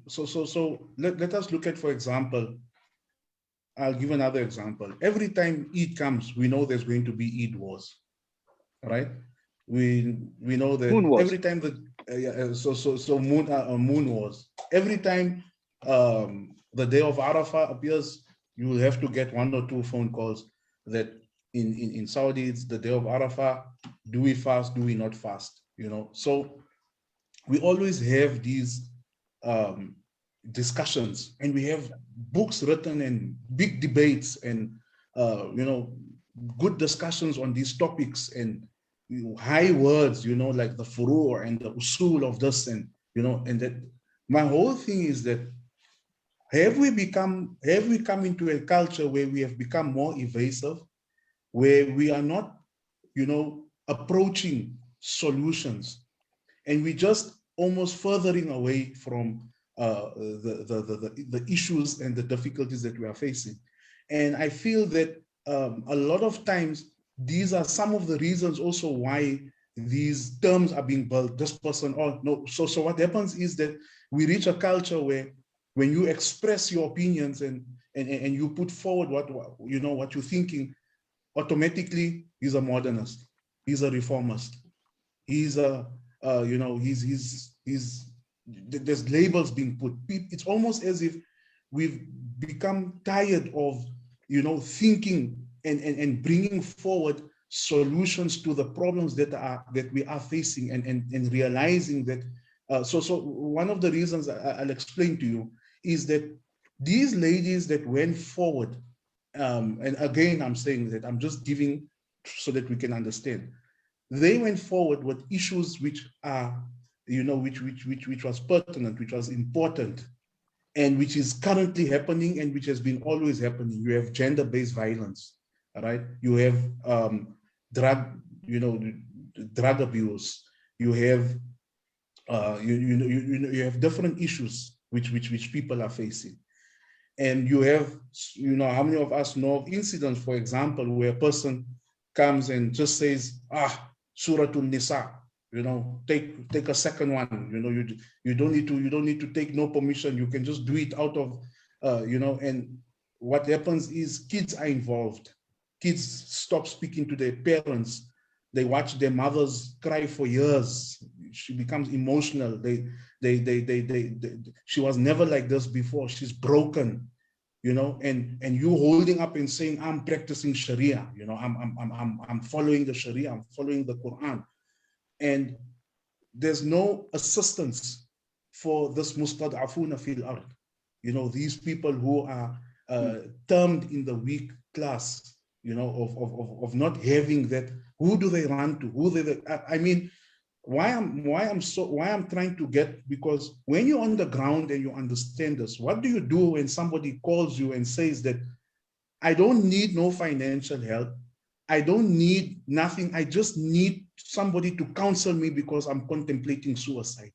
so let us look at, for example, I'll give another example. Every time Eid comes, we know there's going to be Eid wars, right? We know that Moon wars. every time moon wars. Every time the day of Arafah appears, you will have to get 1 or 2 phone calls that in Saudi it's the day of Arafah. Do we fast? Do we not fast? You know, so we always have these discussions, and we have books written and big debates and you know, good discussions on these topics, and high words, you know, like the furur and the usul of this, and you know, and that. My whole thing is that have we come into a culture where we have become more evasive, where we are not, you know, approaching solutions, and we just almost furthering away from the issues and the difficulties that we are facing. And I feel that a lot of times these are some of the reasons also why these terms are being built. This person, oh no. So what happens is that we reach a culture where when you express your opinions and you put forward what you know, what you're thinking, automatically he's a modernist, he's a reformist, he's a you know, he's there's labels being put. It's almost as if we've become tired of, you know, thinking and bringing forward solutions to the problems that we are facing, and realizing that so one of the reasons I'll explain to you is that these ladies that went forward, and again I'm saying that I'm just giving so that we can understand, they went forward with issues which are, you know, which was pertinent, which was important, and which is currently happening, and which has been always happening. You have gender-based violence, all right? You have drug abuse. You have you have different issues which people are facing, and you have, you know, how many of us know of incidents, for example, where a person comes and just says, Suratul Nisa, you know, take a second one, you know, you don't need to take no permission, you can just do it out of you know. And what happens is kids are involved. Kids stop speaking to their parents. They watch their mothers cry for years. She becomes emotional. She was never like this before. She's broken, you know, and you holding up and saying, I'm practicing Sharia, you know, I'm following the Sharia, I'm following the Quran. And there's no assistance for this mustad'afuna fil ard, you know, these people who are termed in the weak class, you know, of not having that. Who do they run to? I mean, why I'm trying to get, because when you're on the ground and you understand this, what do you do when somebody calls you and says that I don't need no financial help, I don't need nothing, I just need somebody to counsel me because I'm contemplating suicide.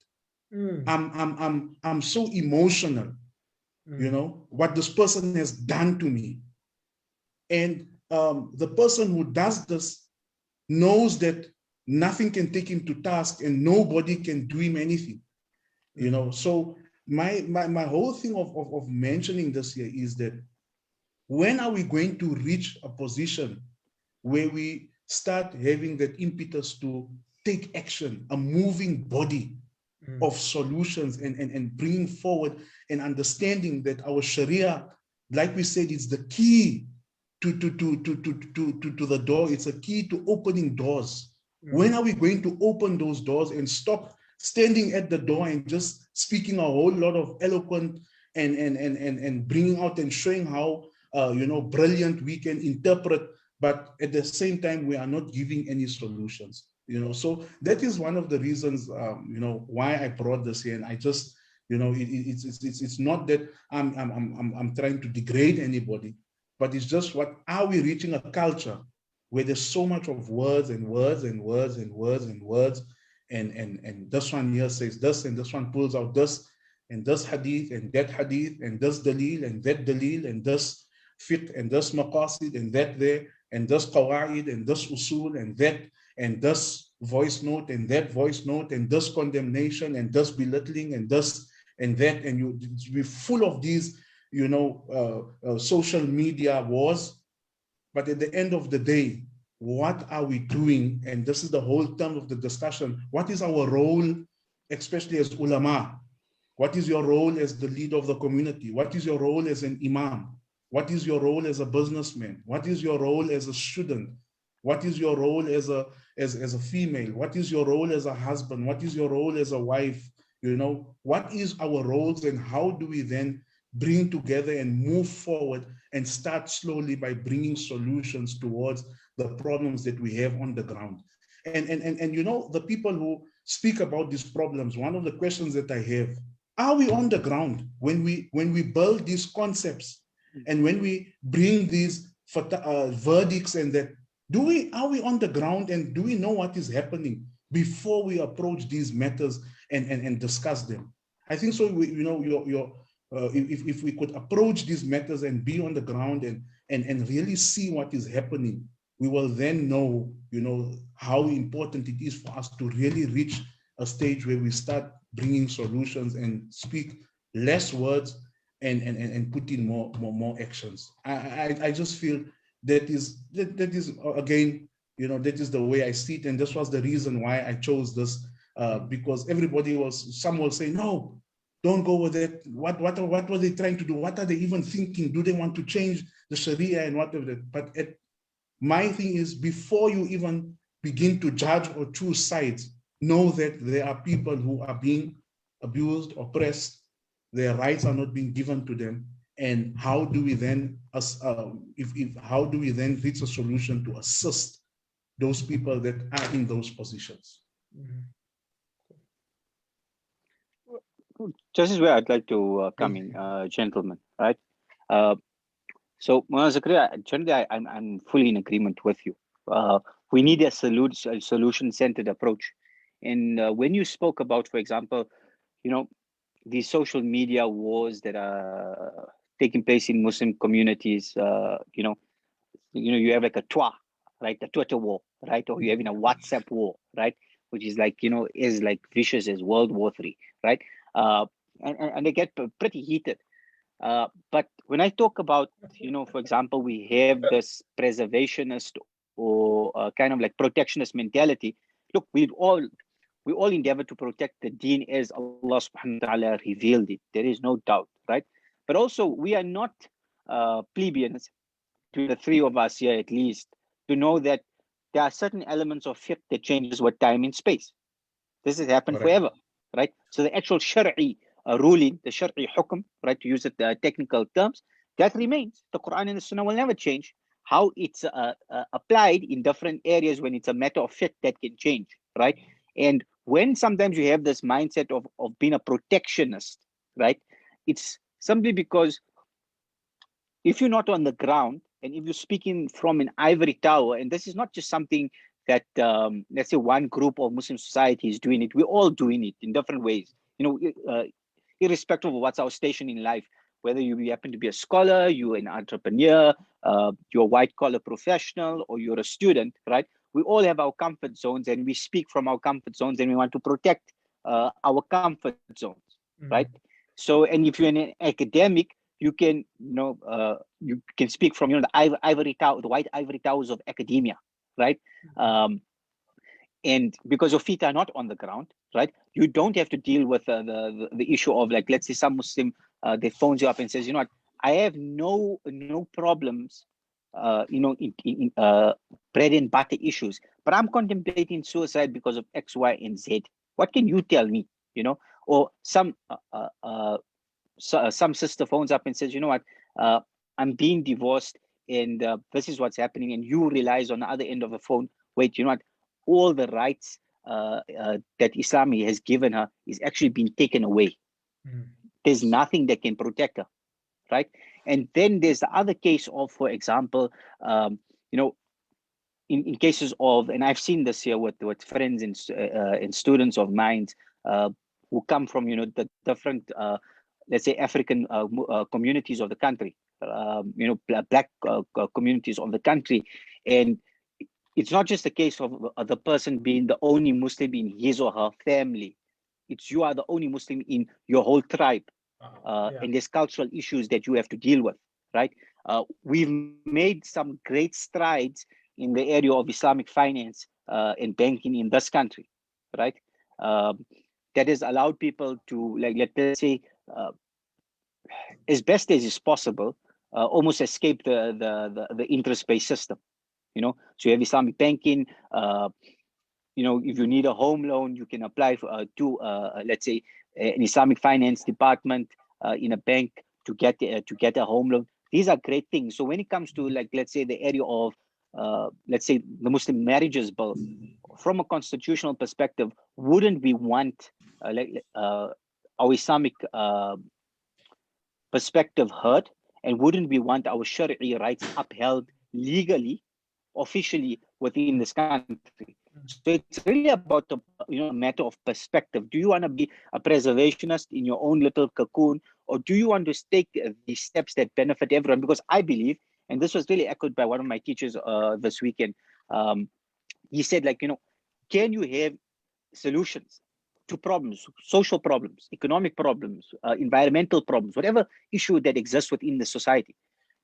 I'm so emotional, you know, what this person has done to me. And the person who does this knows that nothing can take him to task and nobody can do him anything, you know. So my whole thing of mentioning this here is that when are we going to reach a position where we start having that impetus to take action, a moving body of solutions, and bringing forward and understanding that our Sharia, like we said, is the key to the door. It's a key to opening doors. When are we going to open those doors and stop standing at the door and just speaking a whole lot of eloquent and bringing out and showing how you know, brilliant we can interpret, but at the same time we are not giving any solutions, you know. So that is one of the reasons, you know, why I brought this here. And I just, you know, it's not that I'm trying to degrade anybody, but it's just, what are we reaching a culture where there's so much of words and words and words and words and words, and this one here says this, and this one pulls out this, and this hadith, and that hadith, and this dalil, and that dalil, and this fiqh, and this maqasid, and that there, and this qawaid, and this usul, and that, and this voice note, and that voice note, and this condemnation, and this belittling, and this, and that, and you be full of these, social media wars. But at the end of the day, what are we doing? And this is the whole term of the discussion. What is our role, especially as ulama? What is your role as the leader of the community? What is your role as an imam? What is your role as a businessman? What is your role as a student? What is your role as a female? What is your role as a husband? What is your role as a wife? What is our roles, and how do we then bring together and move forward and start slowly by bringing solutions towards the problems that we have on the ground? And the people who speak about these problems, one of the questions that I have, are we on the ground when we build these concepts and when we bring these verdicts, and that are we on the ground, and do we know what is happening before we approach these matters and discuss them? I think so. If we could approach these matters and be on the ground and really see what is happening, we will then know, how important it is for us to really reach a stage where we start bringing solutions and speak less words and put in more actions. I just feel that is again, that is the way I see it, and this was the reason why I chose this, because some will say, no, don't go with it. What were they trying to do? What are they even thinking? Do they want to change the Sharia and whatever? But my thing is, before you even begin to judge or choose sides, know that there are people who are being abused, oppressed, their rights are not being given to them. And how do we then, how do we then reach a solution to assist those people that are in those positions? This is where I'd like to come in, gentlemen, right? So, Zakaria, generally, I'm fully in agreement with you. We need a solution-centered approach. And when you spoke about, for example, these social media wars that are taking place in Muslim communities, you have like a Twa, right? The Twitter war, right? Or you're having a WhatsApp war, right? Which is like, is like vicious as World War III, right? And they get pretty heated. But when I talk about, for example, we have this preservationist or kind of like protectionist mentality. Look, we all endeavor to protect the deen as Allah subhanahu wa ta'ala revealed it. There is no doubt, right? But also, we are not plebeians, to the three of us here at least, to know that there are certain elements of fiqh that changes with time and space. This has happened forever, right? So the actual Shari'i ruling, the Shari'i hukm, right, to use it technical terms, that remains. The Quran and the Sunnah will never change. How it's applied in different areas when it's a matter of fiqh, that can change, right? And when sometimes you have this mindset of being a protectionist, right, it's simply because if you're not on the ground and if you're speaking from an ivory tower, and this is not just something that, let's say, one group of Muslim society is doing it, we're all doing it in different ways, irrespective of what's our station in life, whether you happen to be a scholar, you're an entrepreneur, you're a white-collar professional, or you're a student, right? We all have our comfort zones, and we speak from our comfort zones, and we want to protect our comfort zones, right? So, and if you're an academic, you can, you can speak from, the ivory tower, the white ivory towers of academia, right? And because your feet are not on the ground, right? You don't have to deal with the issue of, like, let's say some Muslim, they phones you up and says, I have no problems, in bread and butter issues, but I'm contemplating suicide because of X, Y, and Z. What can you tell me? Or some sister phones up and says, I'm being divorced, and this is what's happening, and you realize on the other end of the phone, wait, all the rights that Islam has given her is actually being taken away. There's nothing that can protect her, right? And then there's the other case of, for example, in cases of, and I've seen this here with friends and students of mine who come from, the different, let's say, African communities of the country, black communities of the country. And it's not just a case of the person being the only Muslim in his or her family. It's you are the only Muslim in your whole tribe. And there's cultural issues that you have to deal with, right? We've made some great strides in the area of Islamic finance and banking in this country, right? That has allowed people to, like, let's say, as best as is possible, almost escape the interest-based system. So you have Islamic banking. If you need a home loan, you can apply to let's say, an Islamic finance department in a bank to get a home loan. These are great things. So when it comes to, like, let's say, the area of let's say the Muslim marriages bill, from a constitutional perspective, wouldn't we want our Islamic perspective heard, and wouldn't we want our Sharia rights upheld legally, officially within this country? So it's really about a matter of perspective. Do you want to be a preservationist in your own little cocoon, or do you want to take these steps that benefit everyone? Because I believe, and this was really echoed by one of my teachers this weekend, he said, like, can you have solutions to problems, social problems, economic problems, environmental problems, whatever issue that exists within the society,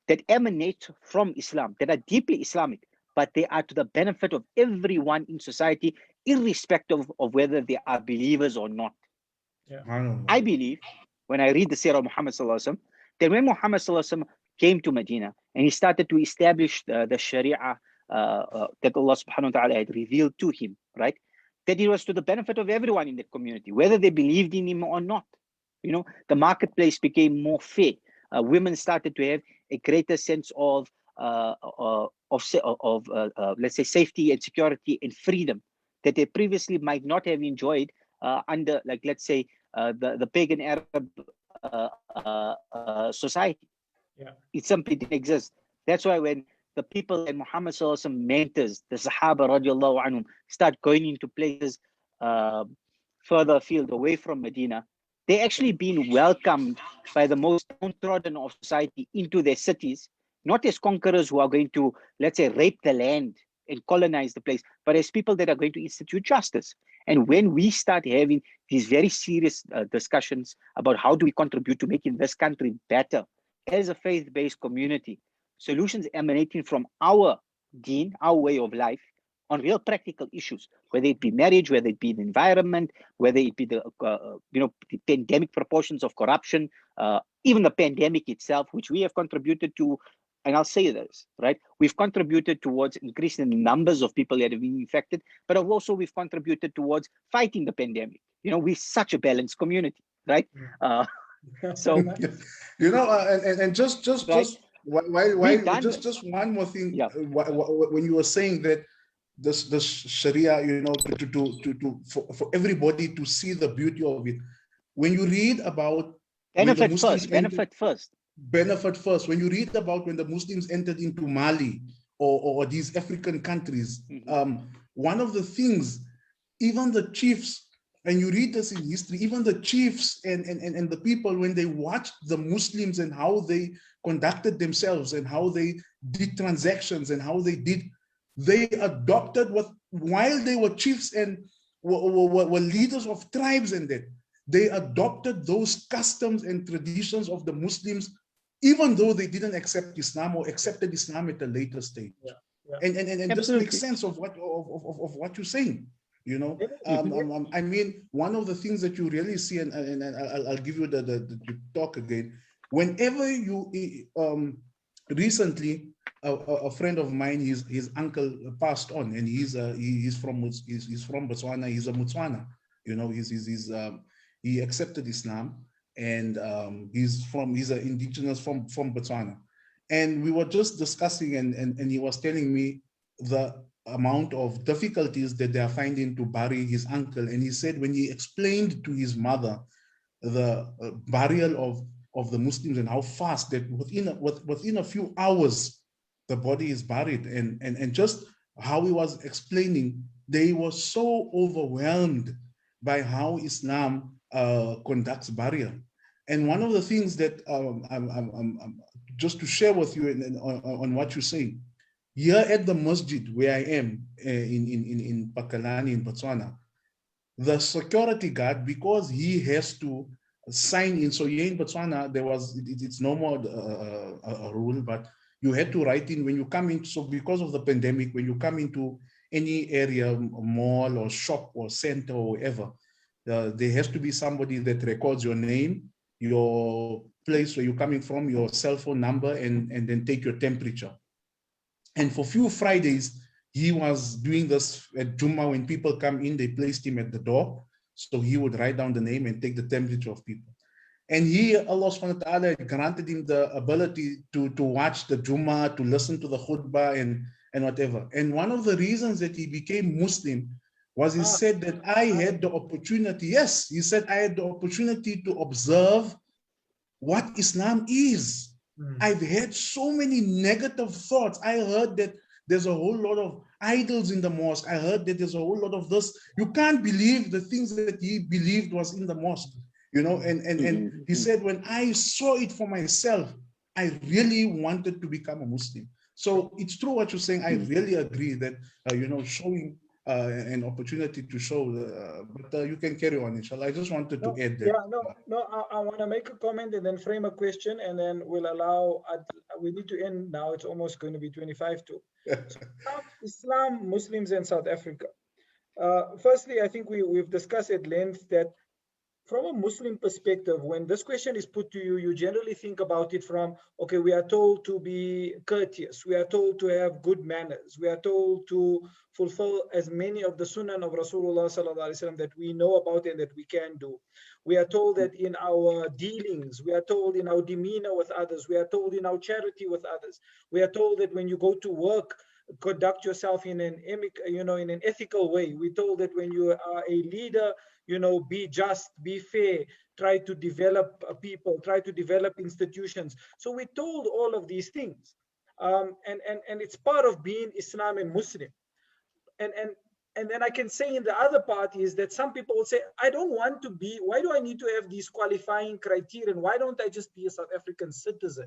that emanate from Islam, that are deeply Islamic, but they are to the benefit of everyone in society, irrespective of whether they are believers or not. I believe, when I read the Seerah of Muhammad Sallallahu Alaihi Wasallam, that when Muhammad Sallallahu Alaihi Wasallam came to Medina and he started to establish the Sharia that Allah Subhanahu wa Ta'ala had revealed to him, right? That it was to the benefit of everyone in the community, whether they believed in him or not. The marketplace became more fair. Women started to have a greater sense of let's say, safety and security and freedom that they previously might not have enjoyed under, like, let's say, the pagan Arab society. It simply didn't exist. That's why when the people in Muhammad Sallallahu Alaihi Wasallam mentors, the Sahaba radiallahu anhum, start going into places further afield, away from Medina, they actually been welcomed by the most downtrodden of society into their cities, not as conquerors who are going to, let's say, rape the land and colonize the place, but as people that are going to institute justice. And when we start having these very serious discussions about how do we contribute to making this country better as a faith-based community, solutions emanating from our deen, our way of life, on real practical issues, whether it be marriage, whether it be the environment, whether it be the the pandemic proportions of corruption, even the pandemic itself, which we have contributed to. And I'll say this, right? We've contributed towards increasing the numbers of people that have been infected, but also we've contributed towards fighting the pandemic. We're such a balanced community, right? So and just right? why just one more thing. Yeah. When you were saying that this Sharia, for everybody to see the beauty of it, when you read about benefit first. When you read about when the Muslims entered into Mali or these African countries, one of the things, even the chiefs, and you read this in history, even the chiefs and the people, when they watched the Muslims and how they conducted themselves and how they did transactions and how they adopted while they were chiefs and were leaders of tribes, and that they adopted those customs and traditions of the Muslims, even though they didn't accept Islam or accepted Islam at a later stage. And just make sense of what you're saying. I mean, one of the things that you really see, and I'll give you the talk again. Whenever you recently, a friend of mine, his uncle passed on, and he's from Botswana. He's a Motswana. He accepted Islam, and he's an indigenous from Botswana. And we were just discussing, and he was telling me the amount of difficulties that they are finding to bury his uncle. And he said when he explained to his mother the burial of the Muslims and how fast that within a few hours the body is buried, and just how he was explaining, they were so overwhelmed by how Islam conducts barrier. And one of the things that just to share with you on what you're saying, here at the masjid where I am in Pakalani in Botswana, the security guard, because he has to sign in. So here in Botswana, there was, it's no more a rule, but you had to write in when you come in. So because of the pandemic, when you come into any area, mall or shop or center or whatever, there has to be somebody that records your name, your place where you're coming from, your cell phone number, and then take your temperature. And for few Fridays, he was doing this at Juma. When people come in, they placed him at the door. So he would write down the name and take the temperature of people. And he, Allah subhanahu wa ta'ala, granted him the ability to watch the Juma, to listen to the khutbah and whatever. And one of the reasons that he became Muslim was he said that I had the opportunity, yes, he said I had the opportunity to observe what Islam is. I've had so many negative thoughts. I heard that there's a whole lot of idols in the mosque. I heard that there's a whole lot of this. You can't believe the things that he believed was in the mosque, you know, and he said, when I saw it for myself, I really wanted to become a Muslim. So it's true what you're saying. I really agree that, you know, showing an opportunity to show, but you can carry on, inshallah. I just wanted to add that. I want to make a comment and then frame a question, and then we'll allow, we need to end now. It's almost going to be 25 to. So Islam, Muslims, and South Africa. Firstly, I think we've discussed at length that from a Muslim perspective, when this question is put to you, you generally think about it from, okay, we are told to be courteous. We are told to have good manners. We are told to fulfill as many of the sunnah of Rasulullah sallallahu alaihi wasallam that we know about and that we can do. We are told that in our dealings, we are told in our demeanor with others, we are told in our charity with others. We are told that when you go to work, conduct yourself in an ethical way. We're told that when you are a leader, be just, be fair, try to develop people, try to develop institutions. So we're told all of these things. And it's part of being Islam and Muslim. And then I can say in the other part is that some people will say, I don't want to be, why do I need to have these qualifying criteria? Why don't I just be a South African citizen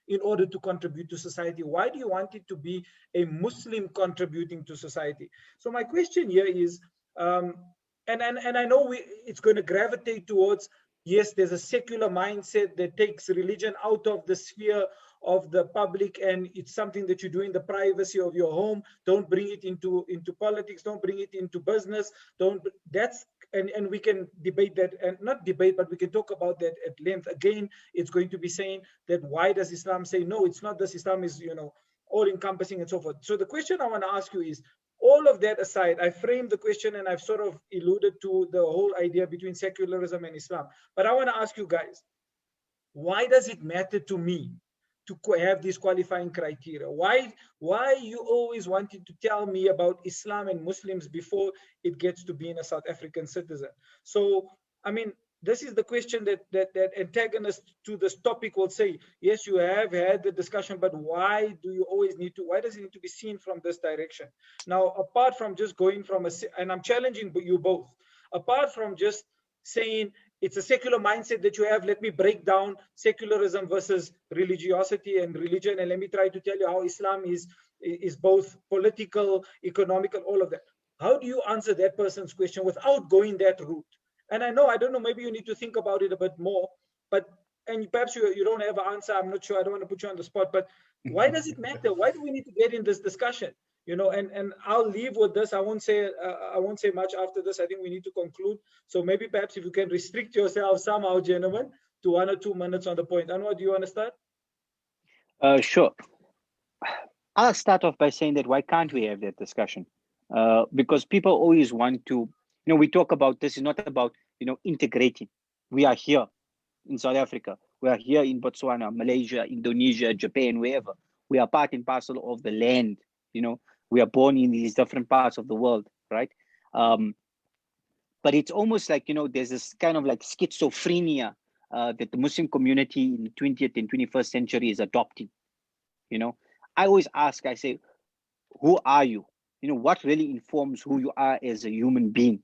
in order to contribute to society? Why do you want it to be a Muslim contributing to society? So my question here is, and I know it's going to gravitate towards, yes, there's a secular mindset that takes religion out of the sphere of the public, and it's something that you do in the privacy of your home. Don't bring it into politics. Don't bring it into business. And we can debate that, and not debate, but we can talk about that at length. Again, it's going to be saying that why does Islam say no? It's not this. Islam is all encompassing and so forth. So the question I want to ask you is, all of that aside, I framed the question and I've sort of alluded to the whole idea between secularism and Islam. But I want to ask you guys, why does it matter to me to have these qualifying criteria? Why you always wanted to tell me about Islam and Muslims before it gets to being a South African citizen? So, I mean, this is the question that antagonists to this topic will say, yes, you have had the discussion, but why does it need to be seen from this direction? Now, apart from just going from and I'm challenging you both, apart from just saying it's a secular mindset that you have, let me break down secularism versus religiosity and religion, and let me try to tell you how Islam is both political, economical, all of that. How do you answer that person's question without going that route? And I don't know, maybe you need to think about it a bit more, and perhaps you don't have an answer. I'm not sure. I don't want to put you on the spot, but why does it matter? Why do we need to get in this discussion? And I'll leave with this. I won't say much after this. I think we need to conclude. So maybe perhaps if you can restrict yourself somehow, gentlemen, to 1 or 2 minutes on the point. Anwar, do you want to start? Sure. I'll start off by saying that why can't we have that discussion? Because people always want to, we talk about this is not about, integrating. We are here in South Africa. We are here in Botswana, Malaysia, Indonesia, Japan, wherever. We are part and parcel of the land. We are born in these different parts of the world, right? But it's almost like, there's this kind of like schizophrenia that the Muslim community in the 20th and 21st century is adopting. I always ask, I say, who are you? what really informs who you are as a human being.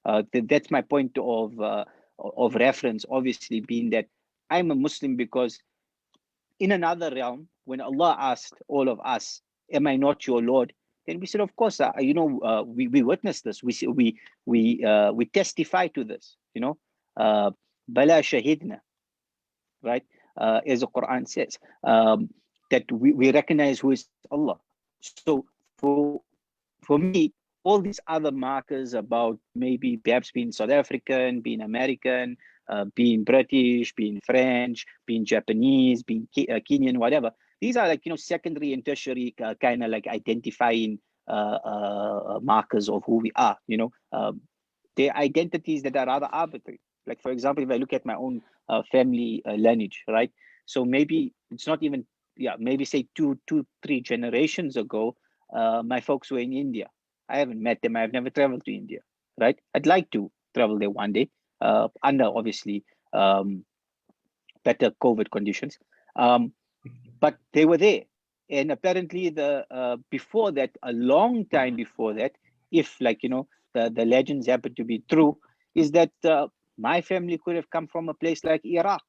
That's my point of reference, obviously, being that I'm a Muslim because in another realm, when Allah asked all of us, "Am I not your Lord?" Then we said, "Of course, we witnessed this. We testify to this. Bala shahidna," right? As the Quran says, that we recognize who is Allah. So for me, all these other markers about maybe perhaps being South African, being American, being British, being French, being Japanese, being Kenyan, whatever. These are like, secondary and tertiary kind of like identifying markers of who we are, they're identities that are rather arbitrary. Like, for example, if I look at my own family lineage, right? So maybe it's not even, maybe say two, 3 generations ago, my folks were in India. I haven't met them. I've never traveled to India, right? I'd like to travel there one day, under obviously better COVID conditions. But they were there. And apparently before that, a long time before that, if the legends happen to be true, is that my family could have come from a place like Iraq,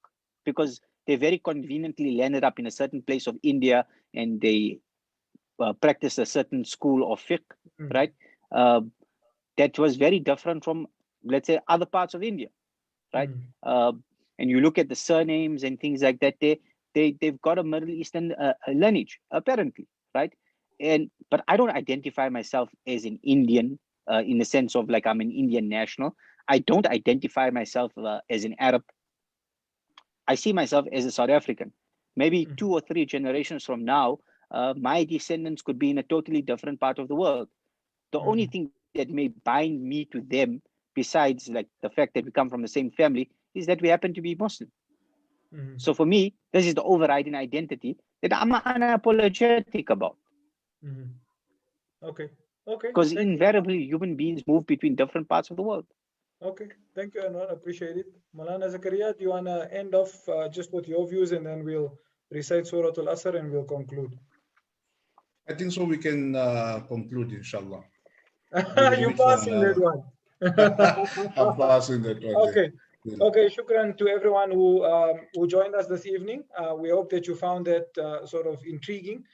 because they very conveniently landed up in a certain place of India, and they practiced a certain school of fiqh, right? That was very different from, let's say, other parts of India, right? And you look at the surnames and things like that, they've got a Middle Eastern lineage, apparently, right? But I don't identify myself as an Indian in the sense of like I'm an Indian national. I don't identify myself as an Arab. I see myself as a South African. Maybe 2 or 3 generations from now, my descendants could be in a totally different part of the world. The only thing that may bind me to them, besides like the fact that we come from the same family, is that we happen to be Muslim. So for me, this is the overriding identity that I'm unapologetic about. Okay. Because invariably, human beings move between different parts of the world. Okay, thank you, Anwar. Appreciate it. Maulana Zakaria, do you want to end off just with your views, and then we'll recite Surah Al-Asr and we'll conclude? I think so. We can conclude, inshallah. You're passing that one. I'm passing that one. Okay. Okay, shukran to everyone who joined us this evening. We hope that you found that sort of intriguing.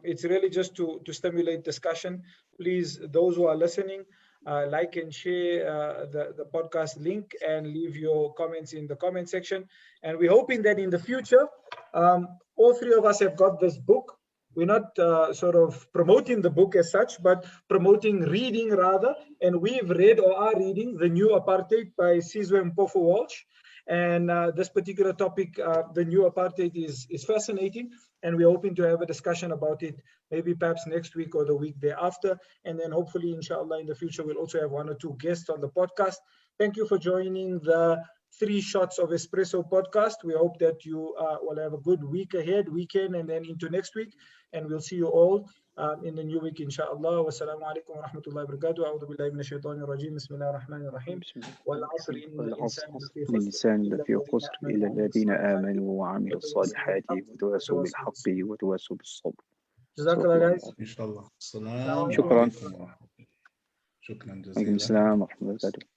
It's really just to stimulate discussion. Please, those who are listening, like and share the podcast link and leave your comments in the comment section. And we're hoping that in the future, all 3 of us have got this book. We're not sort of promoting the book as such, but promoting reading rather. And we've read or are reading The New Apartheid by Sizwe Mpofu-Walsh. And this particular topic, the new apartheid, is fascinating. And we're hoping to have a discussion about it, maybe perhaps next week or the week thereafter. And then hopefully, inshallah, in the future, we'll also have 1 or 2 guests on the podcast. Thank you for joining the 3 Shots of Espresso podcast. We hope that you will have a good week ahead, weekend, and then into next week. And we'll see you all in the new week, inshallah. Wassalamu alaikum wa rahmatullahi wa barakatuh. A'udhu billahi minash shaitanir rajim. Bismillahir rahmanir rahim. Wal 'asr innal insana lafi khusr illa alladhina amanu wa 'amilu salihati wa tawasaw bil haqqi wa tawasaw bis sabr. Jazakallah, guys. Inshallah. Shukran. Shukran. Alaikum assalam wa rahmatullahi wa barakatuh.